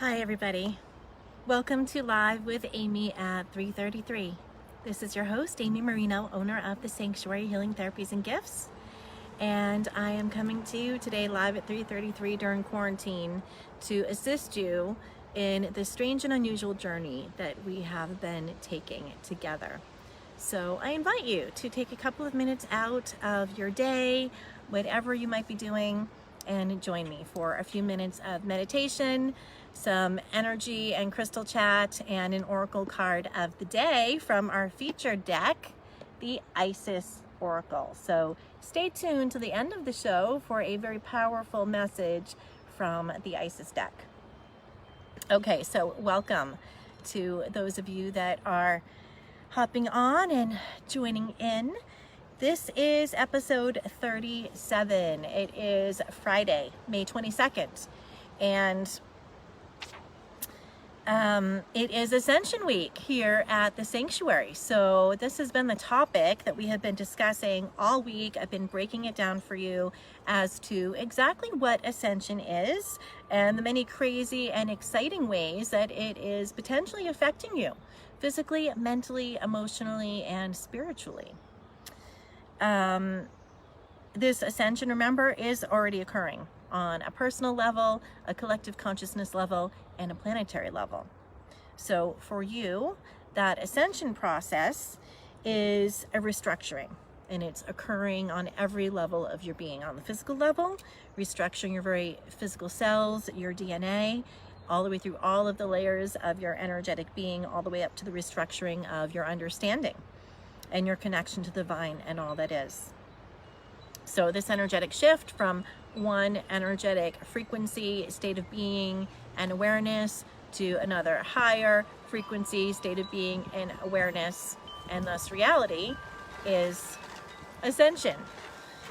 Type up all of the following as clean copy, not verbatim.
Hi everybody. Welcome to Live with Amy at 3:33. This is your host, Amy Marino, owner of the Sanctuary Healing Therapies and Gifts. And I am coming to you today live at 3:33 during quarantine to assist you in the strange and unusual journey that we have been taking together. So I invite you to take a couple of minutes out of your day, whatever you might be doing, and join me for a few minutes of meditation, some energy and crystal chat, and an oracle card of the day from our featured deck, the Isis Oracle. So stay tuned to the end of the show for a very powerful message from the Isis deck. Okay, so welcome to those of you that are hopping on and joining in. This is episode 37. It is Friday, May 22nd, and it is Ascension Week here at the Sanctuary. So this has been the topic that we have been discussing all week. I've been breaking it down for you as to exactly what Ascension is and the many crazy and exciting ways that it is potentially affecting you physically, mentally, emotionally, and spiritually. This ascension, remember, is already occurring on a personal level, a collective consciousness level, and a planetary level. So for you, that ascension process is a restructuring, and it's occurring on every level of your being. On the physical level, restructuring your very physical cells, your DNA, all the way through all of the layers of your energetic being, all the way up to the restructuring of your understanding and your connection to the divine and all that is. So this energetic shift from one energetic frequency, state of being, and awareness to another higher frequency, state of being, and awareness, and thus reality, is ascension.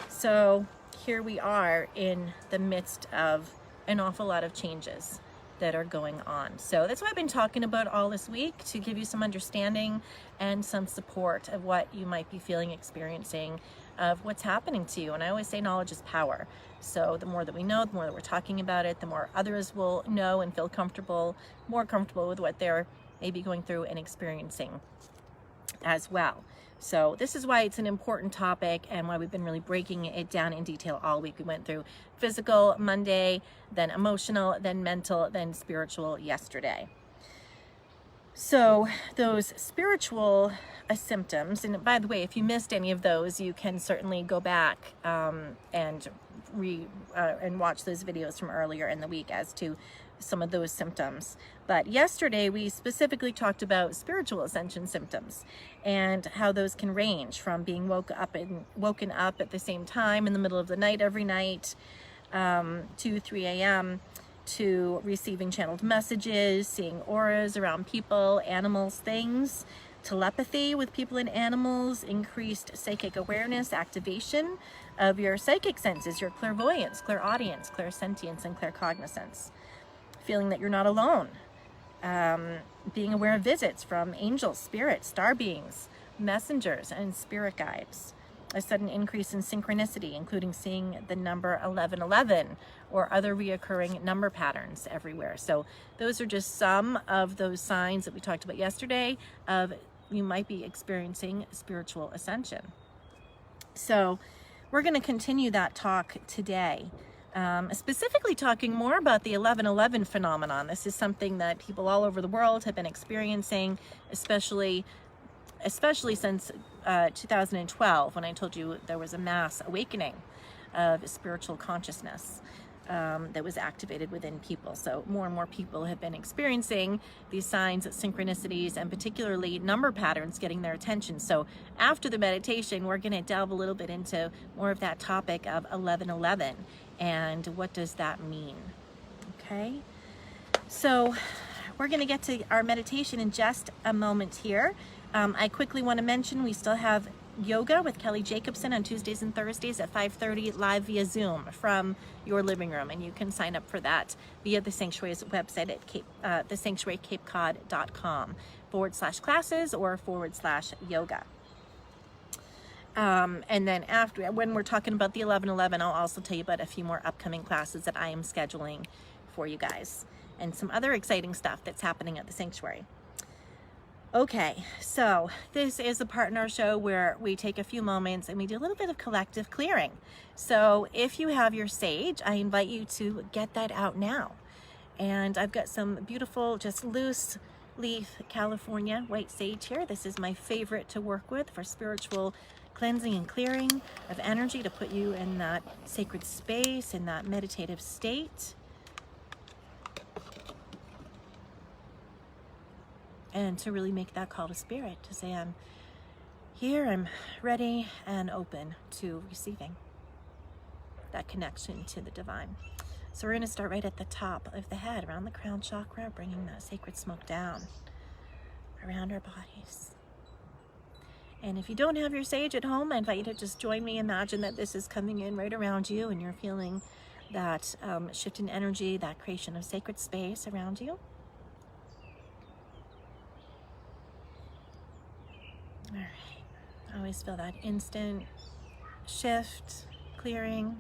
So here we are in the midst of an awful lot of changes that are going on. So that's what I've been talking about all this week, to give you some understanding and some support of what you might be feeling, experiencing, of what's happening to you. And I always say knowledge is power. So the more that we know, the more that we're talking about it, the more others will know and feel comfortable, more comfortable with what they're maybe going through and experiencing as well. So this is why it's an important topic and why we've been really breaking it down in detail all week. We went through physical Monday, then emotional, then mental, then spiritual yesterday. So those spiritual symptoms, and by the way, if you missed any of those, you can certainly go back and watch those videos from earlier in the week as to some of those symptoms. But yesterday we specifically talked about spiritual ascension symptoms and how those can range from being woken up at the same time in the middle of the night every night, 2-3 a.m., to receiving channeled messages, seeing auras around people, animals, things, telepathy with people and animals, increased psychic awareness, activation of your psychic senses, your clairvoyance, clairaudience, clairsentience, and claircognizance. Feeling that you're not alone, being aware of visits from angels, spirits, star beings, messengers, and spirit guides. A sudden increase in synchronicity, including seeing the number 1111 or other reoccurring number patterns everywhere. So those are just some of those signs that we talked about yesterday of you might be experiencing spiritual ascension. So we're going to continue that talk today. Specifically talking more about the 1111 phenomenon. This is something that people all over the world have been experiencing, especially since 2012, when I told you there was a mass awakening of spiritual consciousness that was activated within people. So more and more people have been experiencing these signs, synchronicities, and particularly number patterns getting their attention. So after the meditation, we're going to delve a little bit into more of that topic of 1111 and what does that mean. Okay, so we're going to get to our meditation in just a moment here. I quickly want to mention we still have yoga with Kelly Jacobson on Tuesdays and Thursdays at 5:30 live via Zoom from your living room, and you can sign up for that via the Sanctuary's website at thesanctuarycapecod.com/classes or /yoga. And then after, when we're talking about the 1111, I'll also tell you about a few more upcoming classes that I am scheduling for you guys. and some other exciting stuff that's happening at the sanctuary. Okay, so this is the part in our show where we take a few moments and we do a little bit of collective clearing. So if you have your sage, I invite you to get that out now. And I've got some beautiful, just loose leaf California white sage here. This is my favorite to work with for spiritual cleansing and clearing of energy, to put you in that sacred space, in that meditative state. And to really make that call to spirit, to say, I'm here, I'm ready and open to receiving that connection to the divine. So we're going to start right at the top of the head, around the crown chakra, bringing that sacred smoke down around our bodies. And if you don't have your sage at home, I invite you to just join me. Imagine that this is coming in right around you and you're feeling that shift in energy, that creation of sacred space around you. All right. I always feel that instant shift, clearing,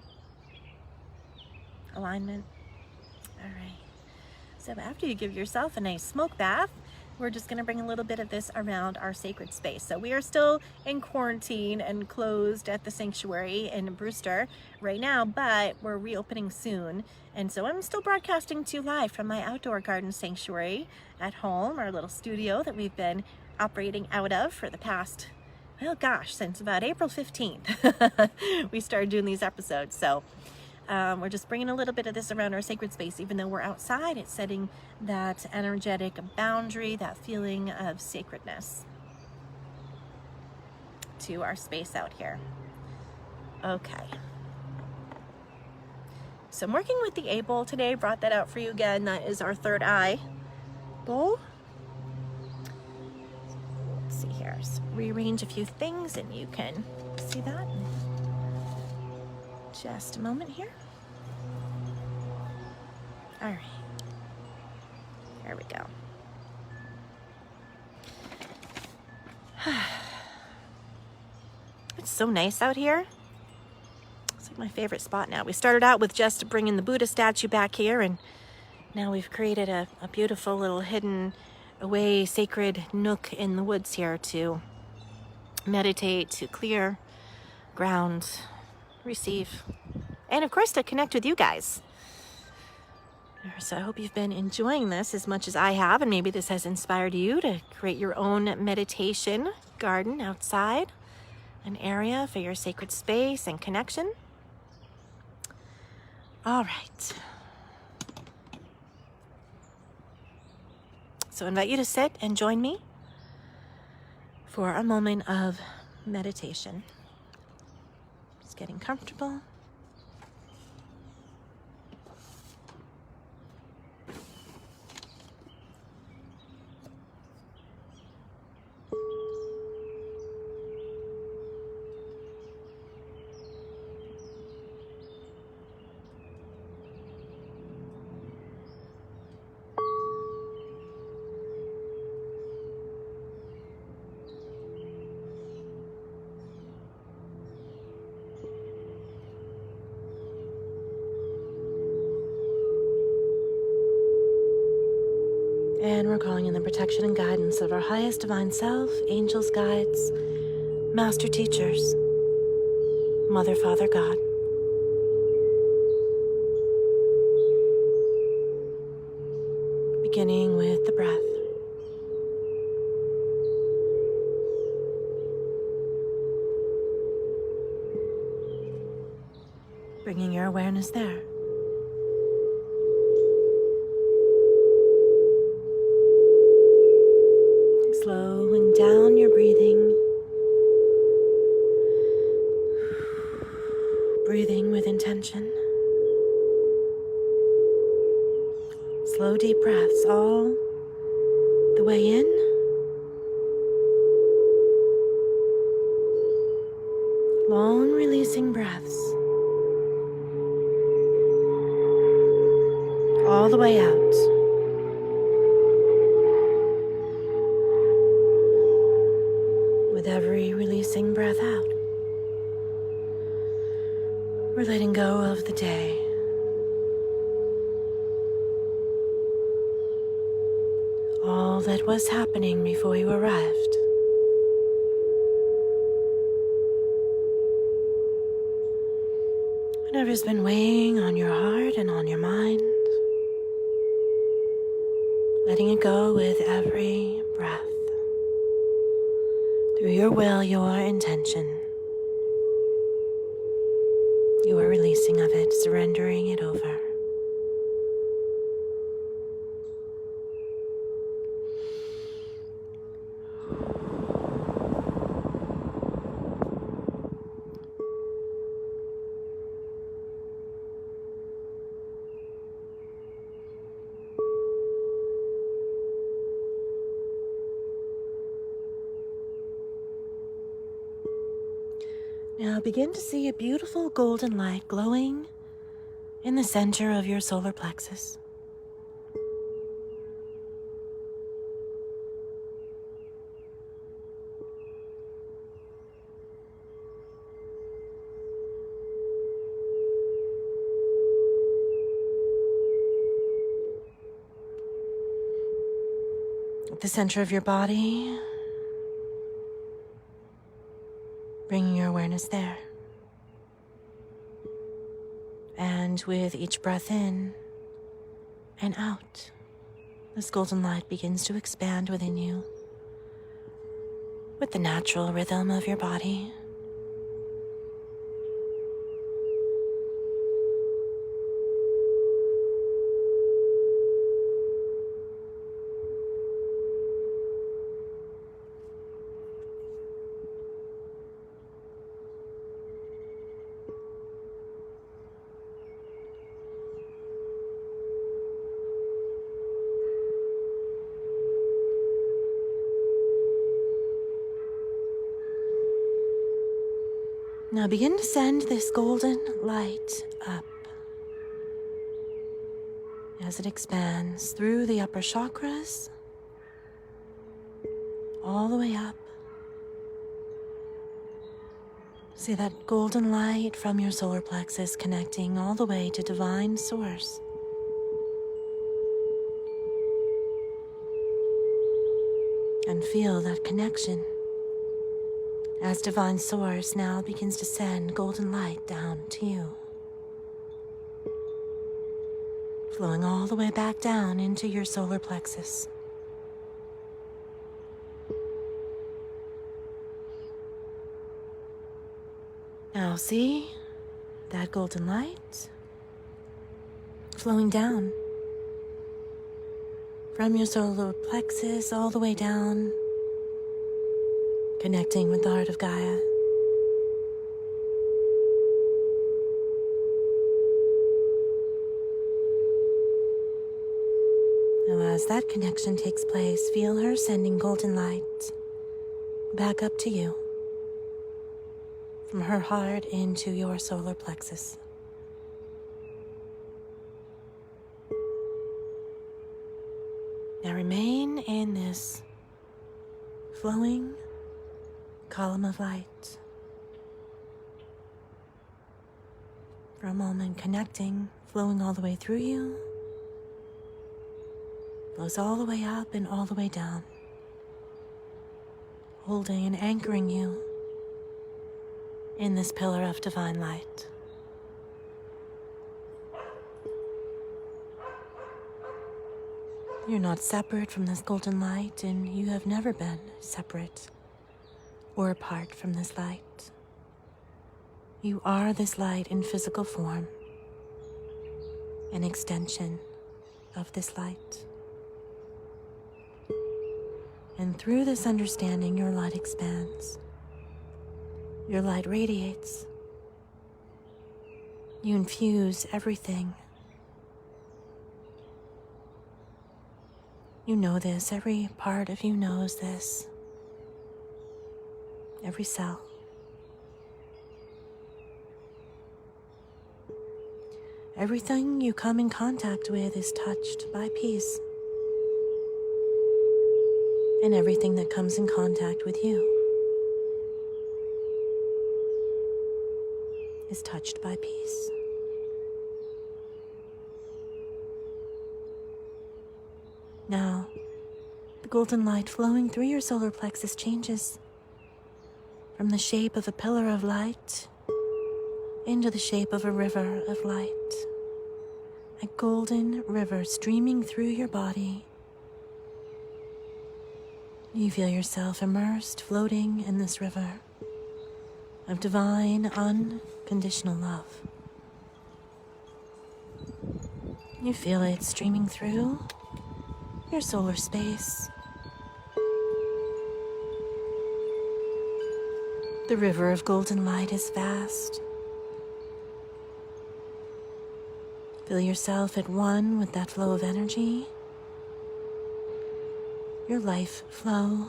alignment. All right. So after you give yourself a nice smoke bath, we're just going to bring a little bit of this around our sacred space. So we are still in quarantine and closed at the sanctuary in Brewster right now, but we're reopening soon. And so I'm still broadcasting to you live from my outdoor garden sanctuary at home, our little studio that we've been operating out of for the past, well, gosh, since about April 15th. We started doing these episodes. So we're just bringing a little bit of this around our sacred space. Even though we're outside, it's setting that energetic boundary, that feeling of sacredness to our space out here. Okay. So I'm working with the A bowl today. Brought that out for you again. That is our third eye bowl. Let's see here. So rearrange a few things and you can see that. Just a moment here. All right. There we go. It's so nice out here. It's like my favorite spot now. We started out with just bringing the Buddha statue back here, and now we've created a beautiful little hidden away sacred nook in the woods here to meditate, to clear, ground, receive, and of course to connect with you guys. So I hope you've been enjoying this as much as I have, and maybe this has inspired you to create your own meditation garden outside, an area for your sacred space and connection. All right. So I invite you to sit and join me for a moment of meditation. Just getting comfortable. And we're calling in the protection and guidance of our highest divine self, angels, guides, master teachers, Mother, Father, God. Beginning with the breath. Bringing your awareness there. Slowing down your breathing. Breathing with intention. Slow, deep breaths all the way in. Long, releasing breaths all the way out. With every releasing breath out, we're letting go of the day. all that was happening before you arrived. Whatever's been weighing on your heart and on your mind, letting it go with every breath. Through your will, your intention, you are releasing of it, surrendering it over. Now begin to see a beautiful golden light glowing in the center of your solar plexus. At the center of your body, bringing your awareness there. And with each breath in and out, this golden light begins to expand within you with the natural rhythm of your body. Now begin to send this golden light up as it expands through the upper chakras, all the way up. See that golden light from your solar plexus connecting all the way to Divine Source. And feel that connection as Divine Source now begins to send golden light down to you, flowing all the way back down into your solar plexus. Now see that golden light flowing down from your solar plexus all the way down, connecting with the heart of Gaia. Now as that connection takes place, feel her sending golden light back up to you from her heart into your solar plexus. Now remain in this flowing column of light for a moment, connecting, flowing all the way through you, flows all the way up and all the way down, holding and anchoring you in this pillar of divine light. You're not separate from this golden light, and you have never been separate or apart from this light. You are this light in physical form, an extension of this light. And through this understanding, your light expands. Your light radiates. You infuse everything. You know this. Every part of you knows this. Every cell. Everything you come in contact with is touched by peace. And everything that comes in contact with you is touched by peace. Now, golden light flowing through your solar plexus changes from the shape of a pillar of light into the shape of a river of light. A golden river streaming through your body. You feel yourself immersed, floating in this river of divine, unconditional love. You feel it streaming through your solar space. The river of golden light is vast. Feel yourself at one with that flow of energy, your life flow.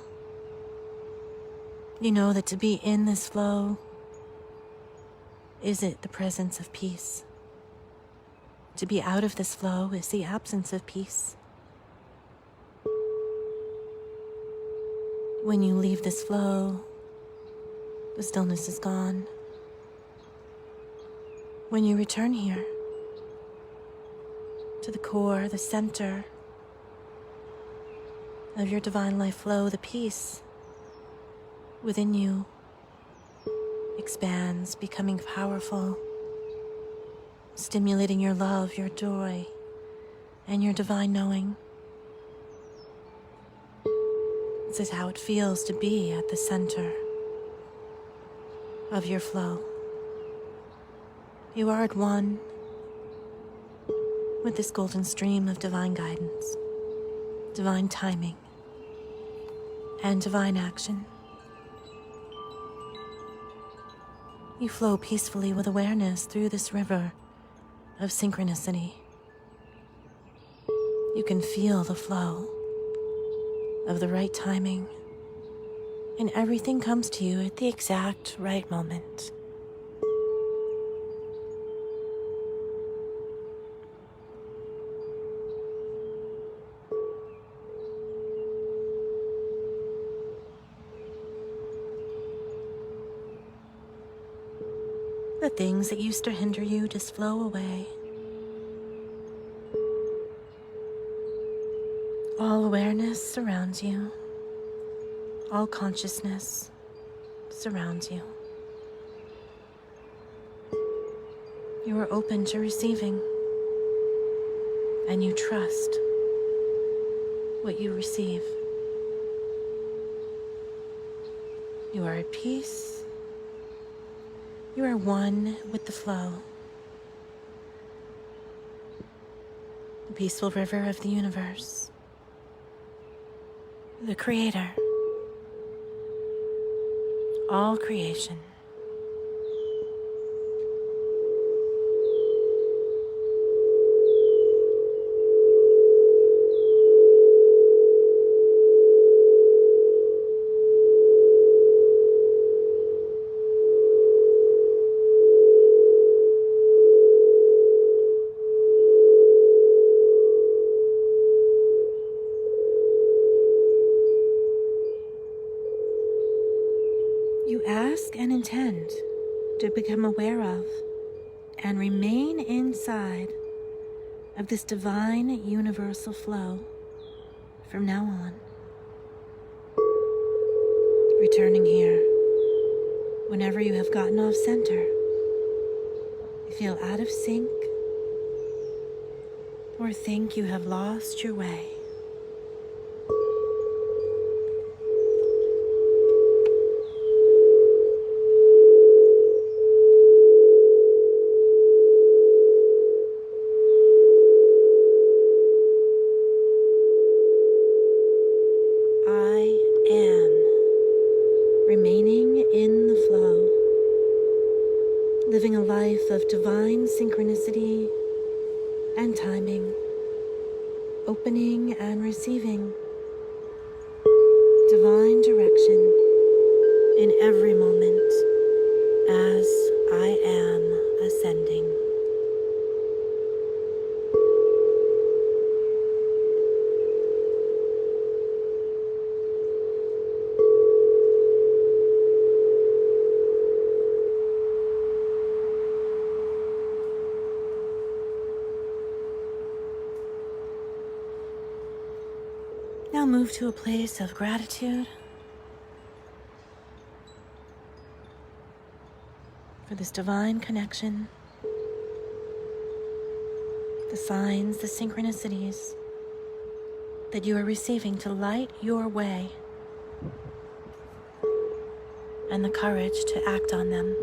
You know that to be in this flow is it the presence of peace. To be out of this flow is the absence of peace. When you leave this flow, the stillness is gone. When you return here, to the core, the center of your divine life flow, the peace within you expands, becoming powerful, stimulating your love, your joy, and your divine knowing. This is how it feels to be at the center of your flow. You are at one with this golden stream of divine guidance, divine timing, and divine action. You flow peacefully with awareness through this river of synchronicity. You can feel the flow of the right timing, and everything comes to you at the exact right moment. The things that used to hinder you just flow away. All awareness surrounds you. All consciousness surrounds you. You are open to receiving, and you trust what you receive. You are at peace. You are one with the flow. The peaceful river of the universe. The Creator. All creation. You ask and intend to become aware of and remain inside of this divine universal flow from now on. Returning here whenever you have gotten off center, you feel out of sync or think you have lost your way. Remaining in the flow, living a life of divine synchronicity and timing, opening and receiving divine direction in every moment as I am ascending. Now Now move to a place of gratitude for this divine connection, the signs, the synchronicities that you are receiving to light your way, and the courage to act on them.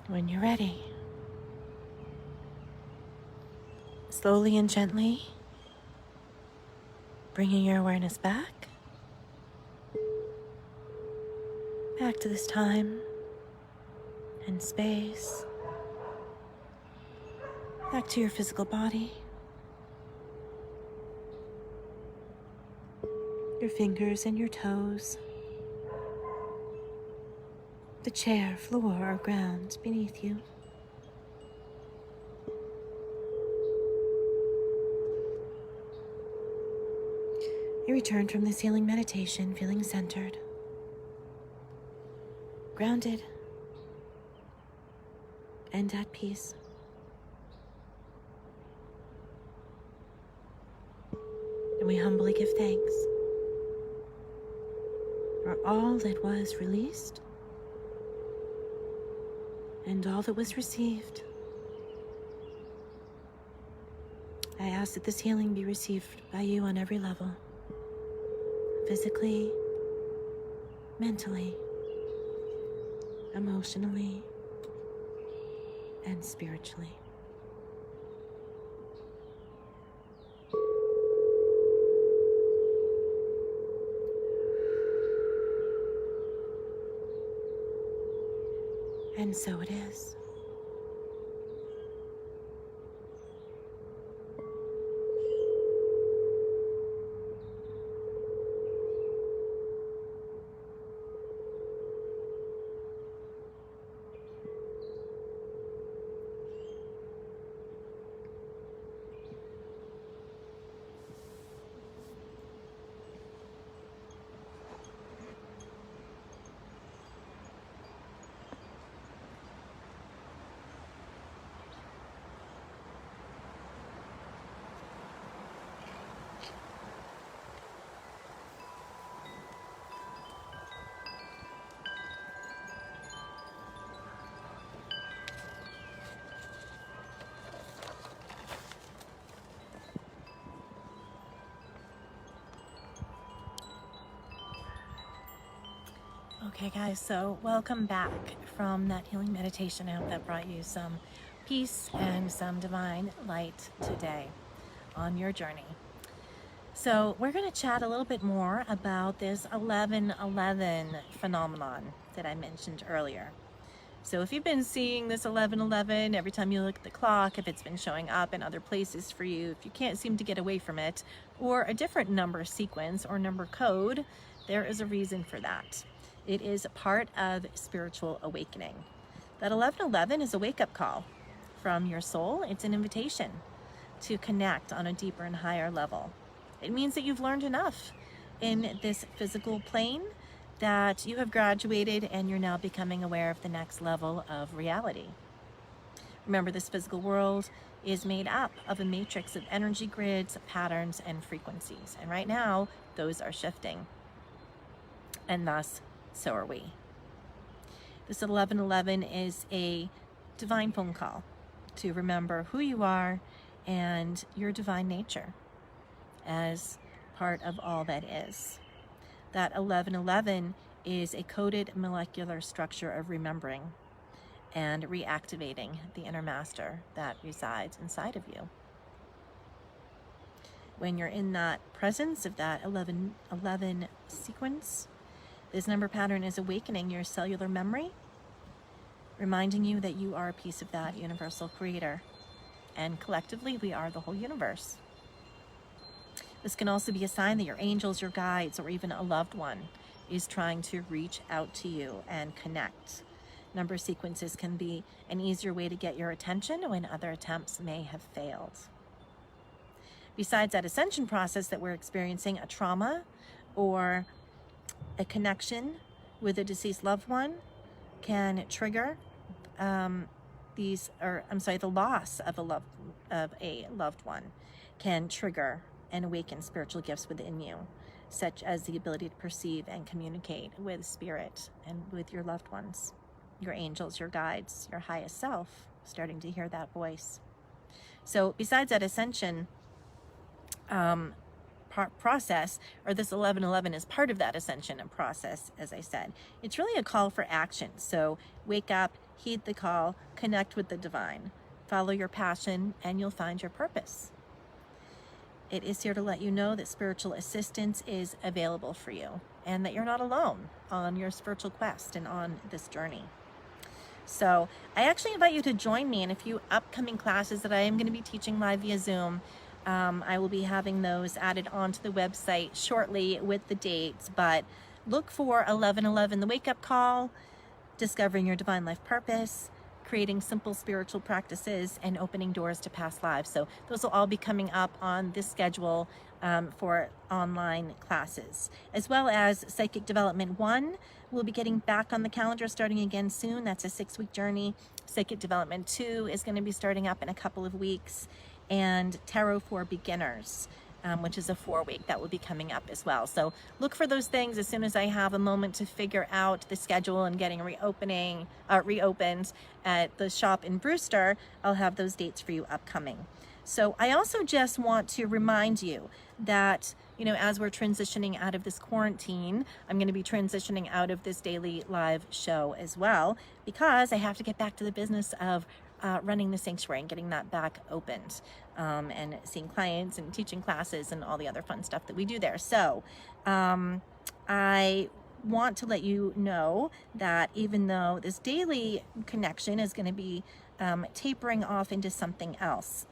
When you're ready, slowly and gently, bringing your awareness back to this time and space, back to your physical body, your fingers and your toes, the chair, floor, or ground beneath you. You return from this healing meditation feeling centered, grounded, and at peace. And we humbly give thanks for all that was released and all that was received. I ask that this healing be received by you on every level, physically, mentally, emotionally, and spiritually. And so it is. Okay guys, so welcome back from that healing meditation. I hope that brought you some peace and some divine light today on your journey. So we're going to chat a little bit more about this 1111 phenomenon that I mentioned earlier. So if you've been seeing this 1111 every time you look at the clock, if it's been showing up in other places for you, if you can't seem to get away from it, or a different number sequence or number code, there is a reason for that. It is a part of spiritual awakening. That 1111 is a wake-up call from your soul. It's an invitation to connect on a deeper and higher level. It means that you've learned enough in this physical plane, that you have graduated and you're now becoming aware of the next level of reality. Remember, this physical world is made up of a matrix of energy grids, patterns, and frequencies. And right now, those are shifting. And thus, so are we. This 1111 is a divine phone call to remember who you are and your divine nature as part of all that is. That 1111 is a coded molecular structure of remembering and reactivating the inner master that resides inside of you. When you're in that presence of that 1111 sequence, this number pattern is awakening your cellular memory, reminding you that you are a piece of that universal creator. And collectively, we are the whole universe. This can also be a sign that your angels, your guides, or even a loved one is trying to reach out to you and connect. Number sequences can be an easier way to get your attention when other attempts may have failed. Besides that ascension process that we're experiencing, a trauma or a connection with a deceased loved one can trigger the loss of a loved one can trigger and awaken spiritual gifts within you, such as the ability to perceive and communicate with spirit and with your loved ones, your angels, your guides, your highest self, starting to hear that voice. So besides that ascension process, or this 1111 is part of that ascension and process, as I said, it's really a call for action. So wake up, heed the call, connect with the divine, follow your passion, and you'll find your purpose. It is here to let you know that spiritual assistance is available for you and that you're not alone on your spiritual quest and on this journey. So I actually invite you to join me in a few upcoming classes that I am going to be teaching live via Zoom. I will be having those added onto the website shortly with the dates, but look for 1111, the wake-up call, discovering your divine life purpose, creating simple spiritual practices, and opening doors to past lives. So those will all be coming up on this schedule for online classes, as well as Psychic Development 1. We'll be getting back on the calendar starting again soon. That's a 6-week journey. Psychic Development 2 is going to be starting up in a couple of weeks, and Tarot for Beginners, which is a 4-week, that will be coming up as well. So look for those things as soon as I have a moment to figure out the schedule and getting reopened at the shop in Brewster. I'll have those dates for you upcoming. So I also just want to remind you that, you know, as we're transitioning out of this quarantine, I'm going to be transitioning out of this daily live show as well, because I have to get back to the business of running the sanctuary and getting that back opened, and seeing clients and teaching classes and all the other fun stuff that we do there. So I want to let you know that even though this daily connection is going to be tapering off into something else,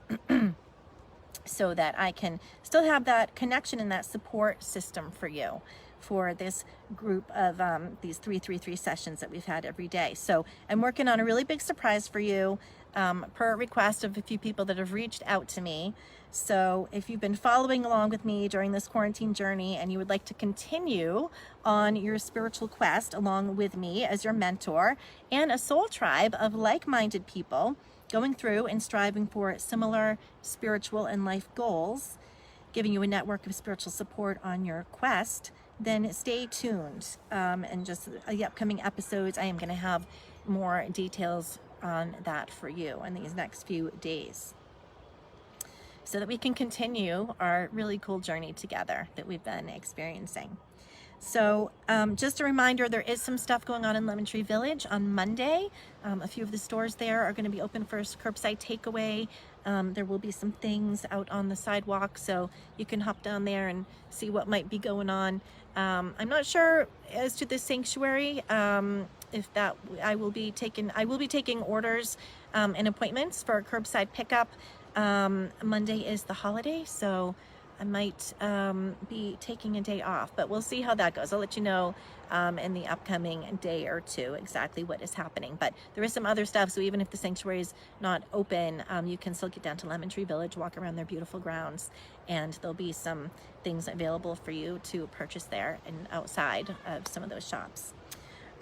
so that I can still have that connection and that support system for you for this group of these 333 sessions that we've had every day. So I'm working on a really big surprise for you, per request of a few people that have reached out to me. So if you've been following along with me during this quarantine journey and you would like to continue on your spiritual quest along with me as your mentor and a soul tribe of like-minded people going through and striving for similar spiritual and life goals, giving you a network of spiritual support on your quest, then stay tuned. And just the upcoming episodes, I am going to have more details on that for you in these next few days, so that we can continue our really cool journey together that we've been experiencing. So just a reminder, there is some stuff going on in Lemon Tree Village on Monday. A few of the stores there are going to be open for curbside takeaway. There will be some things out on the sidewalk, so you can hop down there and see what might be going on. I'm not sure as to the sanctuary, if that I will be taking orders and appointments for curbside pickup. Monday is the holiday, so I might be taking a day off, but we'll see how that goes. I'll let you know in the upcoming day or two exactly what is happening. But there is some other stuff, so even if the sanctuary is not open, you can still get down to Lemon Tree Village, walk around their beautiful grounds, and there'll be some things available for you to purchase there and outside of some of those shops.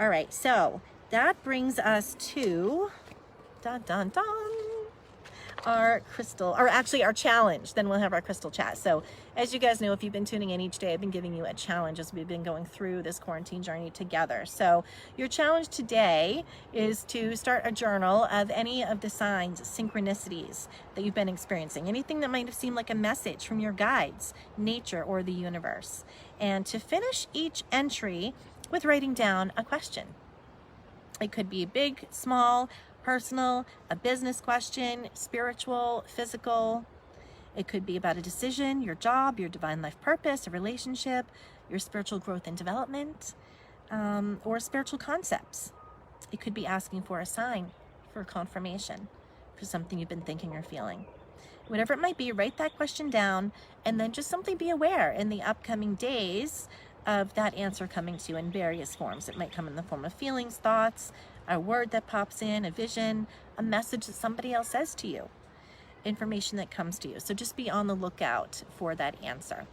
All right, so that brings us to our crystal, or actually our challenge. Then we'll have our crystal chat. So as you guys know, if you've been tuning in each day, I've been giving you a challenge as we've been going through this quarantine journey together. So your challenge today is to start a journal of any of the signs, synchronicities that you've been experiencing, anything that might have seemed like a message from your guides, nature, or the universe, and to finish each entry with writing down a question. It could be big, small, personal, a business question, spiritual, physical. It could be about a decision, your job, your divine life purpose, a relationship, your spiritual growth and development, or spiritual concepts. It could be asking for a sign, for confirmation, for something you've been thinking or feeling. Whatever it might be, write that question down, and then just simply be aware in the upcoming days of that answer coming to you in various forms. It might come in the form of feelings, thoughts, a word that pops in, a vision, a message that somebody else says to you, information that comes to you. So just be on the lookout for that answer.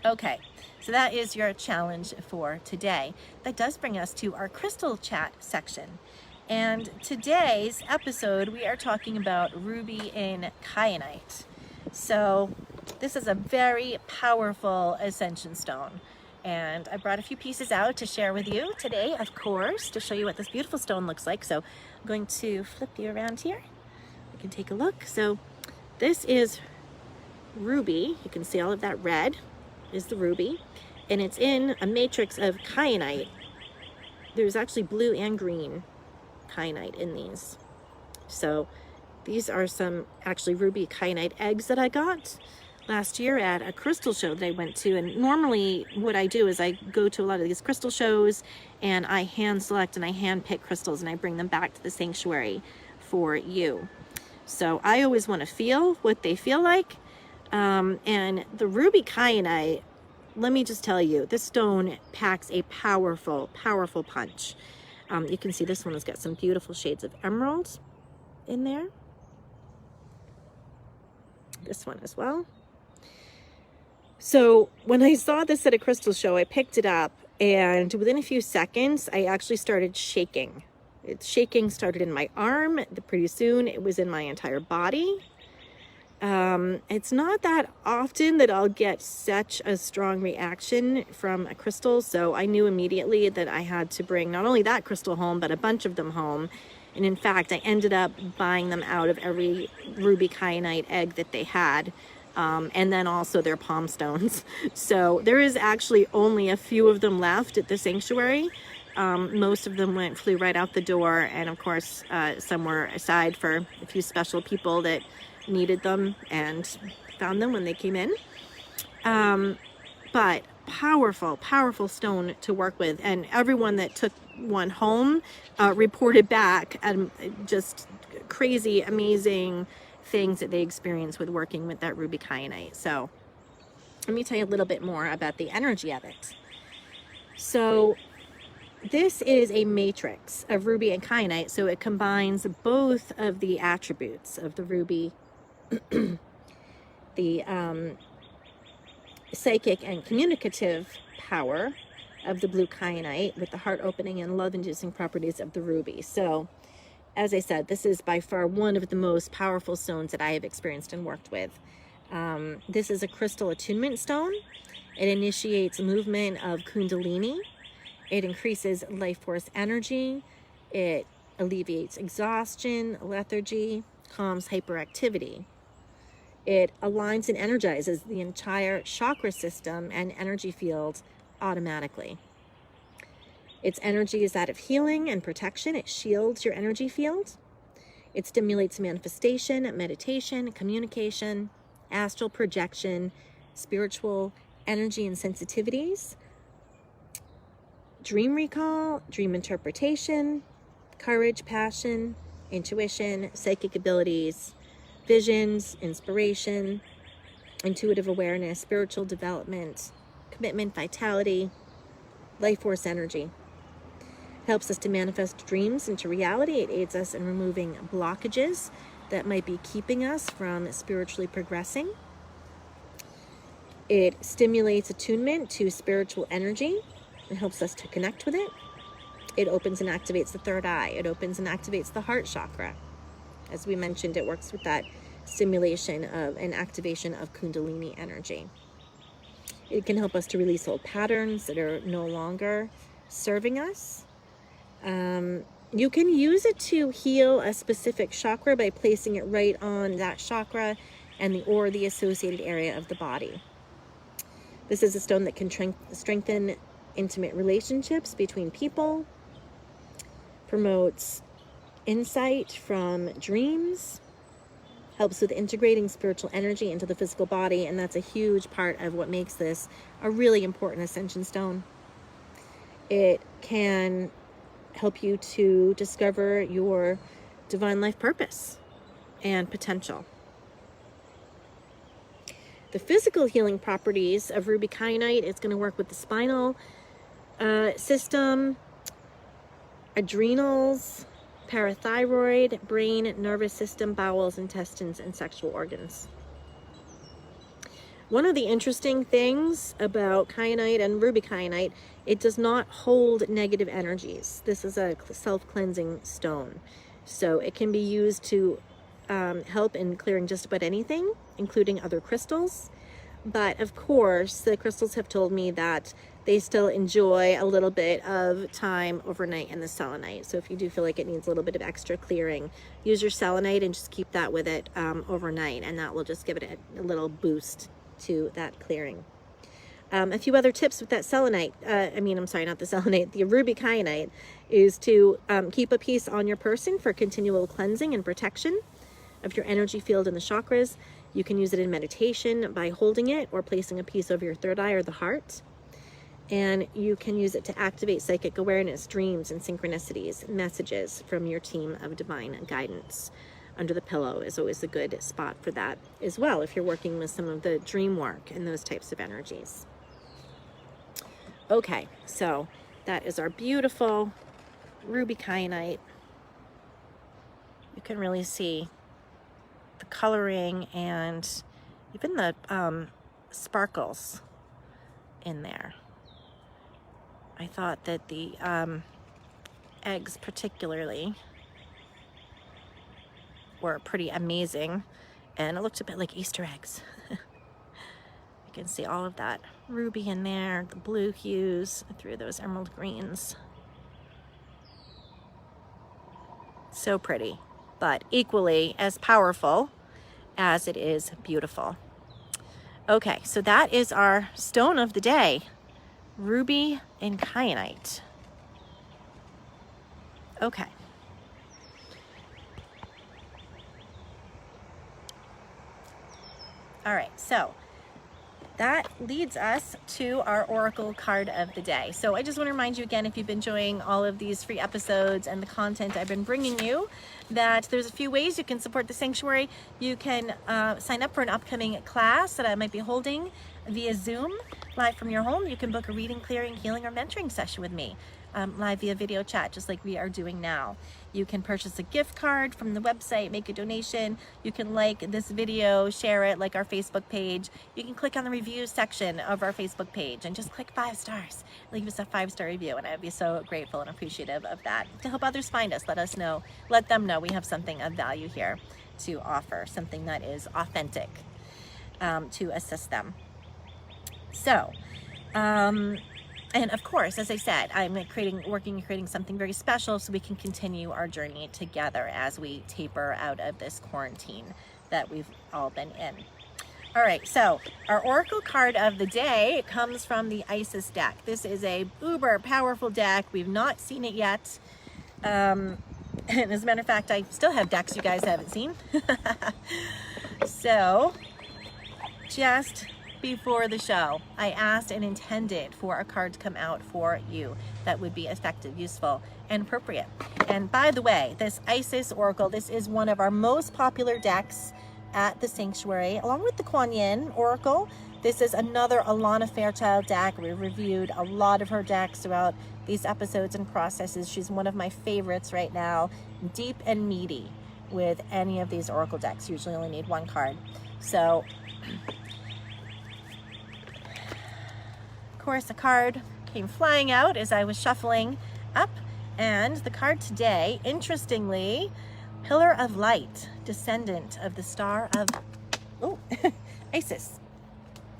Okay, so that is your challenge for today. That does bring us to our crystal chat section. And today's episode, we are talking about ruby and kyanite. So this is a very powerful ascension stone. And I brought a few pieces out to share with you today, of course, to show you what this beautiful stone looks like. So I'm going to flip you around here. You can take a look. So this is ruby. You can see all of that red is the ruby. And it's in a matrix of kyanite. There's actually blue and green kyanite in these. So these are some actually ruby kyanite eggs that I got last year at a crystal show that I went to. And normally what I do is I go to a lot of these crystal shows and I hand select and I hand pick crystals and I bring them back to the sanctuary for you. So I always want to feel what they feel like. And the ruby kyanite, let me just tell you, this stone packs a powerful, powerful punch. You can see this one has got some beautiful shades of emerald in there. This one as well. So when I saw this at a crystal show, I picked it up, and within a few seconds, I actually started shaking. Shaking started in my arm. Pretty soon, it was in my entire body. It's not that often that I'll get such a strong reaction from a crystal, so I knew immediately that I had to bring not only that crystal home, but a bunch of them home. And in fact, I ended up buying them out of every ruby kyanite egg that they had, and then also their palm stones. So there is actually only a few of them left at the sanctuary. Most of them flew right out the door, and of course, some were aside for a few special people that needed them and found them when they came in. But powerful, powerful stone to work with. And everyone that took one home reported back just crazy, amazing things that they experienced with working with that ruby kyanite. So let me tell you a little bit more about the energy of it. So this is a matrix of ruby and kyanite, so it combines both of the attributes of the ruby, the psychic and communicative power of the blue kyanite with the heart-opening and love-inducing properties of the ruby. So, as I said, this is by far one of the most powerful stones that I have experienced and worked with. This is a crystal attunement stone. It initiates movement of kundalini. It increases life force energy. It alleviates exhaustion, lethargy, calms hyperactivity. It aligns and energizes the entire chakra system and energy field automatically. Its energy is that of healing and protection. It shields your energy field. It stimulates manifestation, meditation, communication, astral projection, spiritual energy and sensitivities, dream recall, dream interpretation, courage, passion, intuition, psychic abilities, visions, inspiration, intuitive awareness, spiritual development, commitment, vitality, life force energy. It helps us to manifest dreams into reality. It aids us in removing blockages that might be keeping us from spiritually progressing. It stimulates attunement to spiritual energy. It helps us to connect with it. It opens and activates the third eye. It opens and activates the heart chakra. As we mentioned, it works with that stimulation of and activation of kundalini energy. It can help us to release old patterns that are no longer serving us. You can use it to heal a specific chakra by placing it right on that chakra and or the associated area of the body. This is a stone that can strengthen intimate relationships between people, promotes insight from dreams, helps with integrating spiritual energy into the physical body, and that's a huge part of what makes this a really important ascension stone. It can help you to discover your divine life purpose and potential. The physical healing properties of ruby kyanite, it's going to work with the spinal system, adrenals, parathyroid, brain, nervous system, bowels, intestines, and sexual organs. One of the interesting things about kyanite and ruby kyanite, it does not hold negative energies. This is a self-cleansing stone. So it can be used to help in clearing just about anything, including other crystals. But of course, the crystals have told me that they still enjoy a little bit of time overnight in the selenite. So if you do feel like it needs a little bit of extra clearing, use your selenite and just keep that with it overnight, and that will just give it a little boost to that clearing. A few other tips with that selenite, not the selenite, the ruby kyanite, is to keep a piece on your person for continual cleansing and protection of your energy field and the chakras. You can use it in meditation by holding it or placing a piece over your third eye or the heart. And you can use it to activate psychic awareness, dreams, and synchronicities, messages from your team of divine guidance. Under the pillow is always a good spot for that as well, if you're working with some of the dream work and those types of energies. Okay, so that is our beautiful ruby kyanite. You can really see the coloring and even the sparkles in there. I thought that the eggs particularly were pretty amazing, and it looked a bit like Easter eggs. You can see all of that ruby in there, the blue hues through those emerald greens. So pretty, but equally as powerful as it is beautiful. Okay, so that is our stone of the day, ruby and kyanite. Okay. All right, so that leads us to our oracle card of the day. So I just want to remind you again, if you've been enjoying all of these free episodes and the content I've been bringing you, that there's a few ways you can support the sanctuary. You can sign up for an upcoming class that I might be holding via Zoom, live from your home. You can book a reading, clearing, healing, or mentoring session with me, live via video chat, just like we are doing now. You can purchase a gift card from the website, make a donation. You can like this video, share it, like our Facebook page. You can click on the review section of our Facebook page and just click 5 stars. Leave us a 5-star review, and I'd be so grateful and appreciative of that. To help others find us, let them know we have something of value here to offer, something that is authentic to assist them. So, and of course, as I said, I'm creating something very special so we can continue our journey together as we taper out of this quarantine that we've all been in. All right, so our oracle card of the day comes from the Isis deck. This is a uber powerful deck. We've not seen it yet. And as a matter of fact, I still have decks you guys haven't seen. So, just before the show, I asked and intended for a card to come out for you that would be effective, useful, and appropriate. And by the way, this Isis Oracle, this is one of our most popular decks at the Sanctuary, along with the Kuan Yin Oracle. This is another Alana Fairchild deck. We reviewed a lot of her decks throughout these episodes and processes. She's one of my favorites right now, deep and meaty with any of these Oracle decks. Usually only need one card. So, of course, a card came flying out as I was shuffling up, and the card today, interestingly, Pillar of Light, descendant of the star of Isis.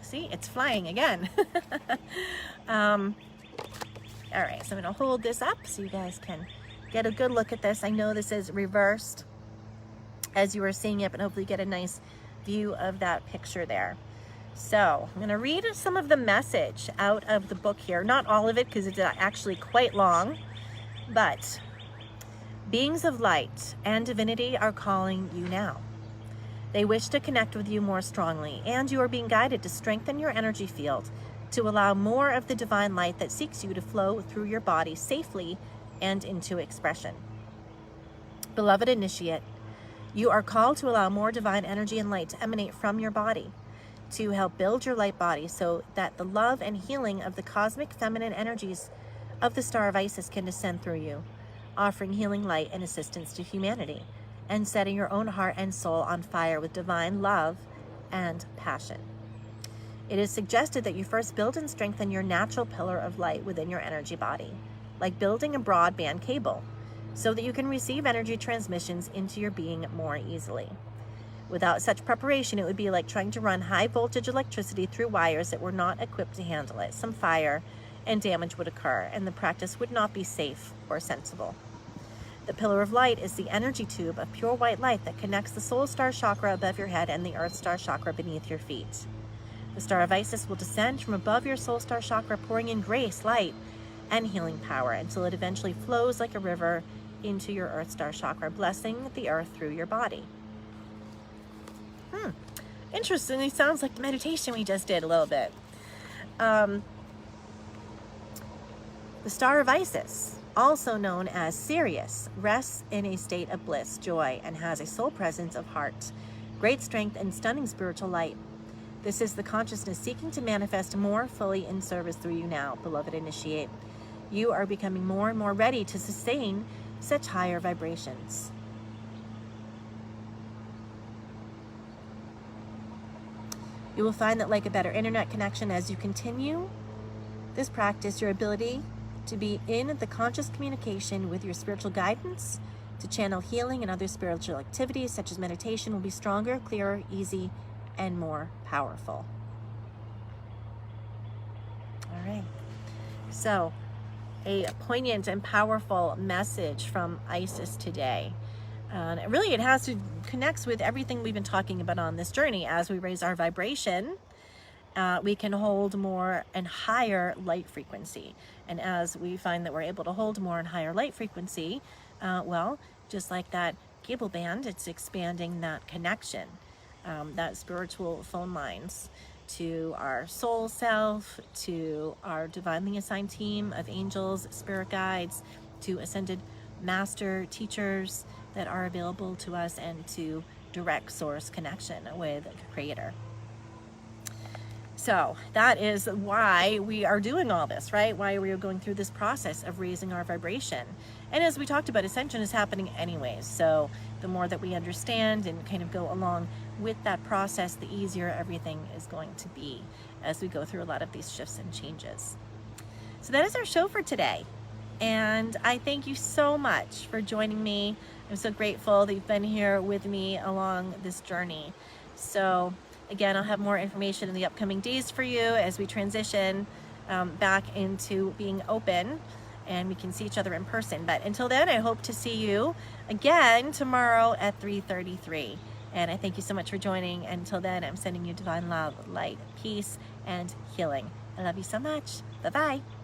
See, it's flying again. All right, so I'm going to hold this up so you guys can get a good look at this. I know this is reversed as you are seeing it, but hopefully get a nice view of that picture there. So I'm going to read some of the message out of the book here. Not all of it, because it's actually quite long, but beings of light and divinity are calling you now. They wish to connect with you more strongly, and you are being guided to strengthen your energy field to allow more of the divine light that seeks you to flow through your body safely and into expression. Beloved initiate, you are called to allow more divine energy and light to emanate from your body, to help build your light body so that the love and healing of the cosmic feminine energies of the Star of Isis can descend through you, offering healing light and assistance to humanity, and setting your own heart and soul on fire with divine love and passion. It is suggested that you first build and strengthen your natural pillar of light within your energy body, like building a broadband cable, so that you can receive energy transmissions into your being more easily. Without such preparation, it would be like trying to run high voltage electricity through wires that were not equipped to handle it. Some fire and damage would occur, and the practice would not be safe or sensible. The pillar of light is the energy tube of pure white light that connects the soul star chakra above your head and the earth star chakra beneath your feet. The Star of Isis will descend from above your soul star chakra, pouring in grace, light, and healing power until it eventually flows like a river into your earth star chakra, blessing the earth through your body. Interesting. It sounds like the meditation we just did a little bit. The Star of Isis, also known as Sirius, rests in a state of bliss, joy, and has a soul presence of heart, great strength, and stunning spiritual light. This is the consciousness seeking to manifest more fully in service through you now, beloved initiate. You are becoming more and more ready to sustain such higher vibrations. You will find that, like a better internet connection, as you continue this practice, your ability to be in the conscious communication with your spiritual guidance, to channel healing and other spiritual activities such as meditation, will be stronger, clearer, easy, and more powerful. All right. So, a poignant and powerful message from Isis today. Really, it connects with everything we've been talking about on this journey. As we raise our vibration, we can hold more and higher light frequency. And as we find that we're able to hold more and higher light frequency, well, just like that cable band, it's expanding that connection, that spiritual phone lines to our soul self, to our divinely assigned team of angels, spirit guides, to ascended master teachers that are available to us, and to direct source connection with the Creator. So that is why we are doing all this, right? Why we are going through this process of raising our vibration. And as we talked about, ascension is happening anyways. So the more that we understand and kind of go along with that process, the easier everything is going to be as we go through a lot of these shifts and changes. So that is our show for today. And I thank you so much for joining me. I'm so grateful that you've been here with me along this journey. So again, I'll have more information in the upcoming days for you as we transition back into being open and we can see each other in person. But until then, I hope to see you again tomorrow at 3:33. And I thank you so much for joining. Until then, I'm sending you divine love, light, peace, and healing. I love you so much. Bye-bye.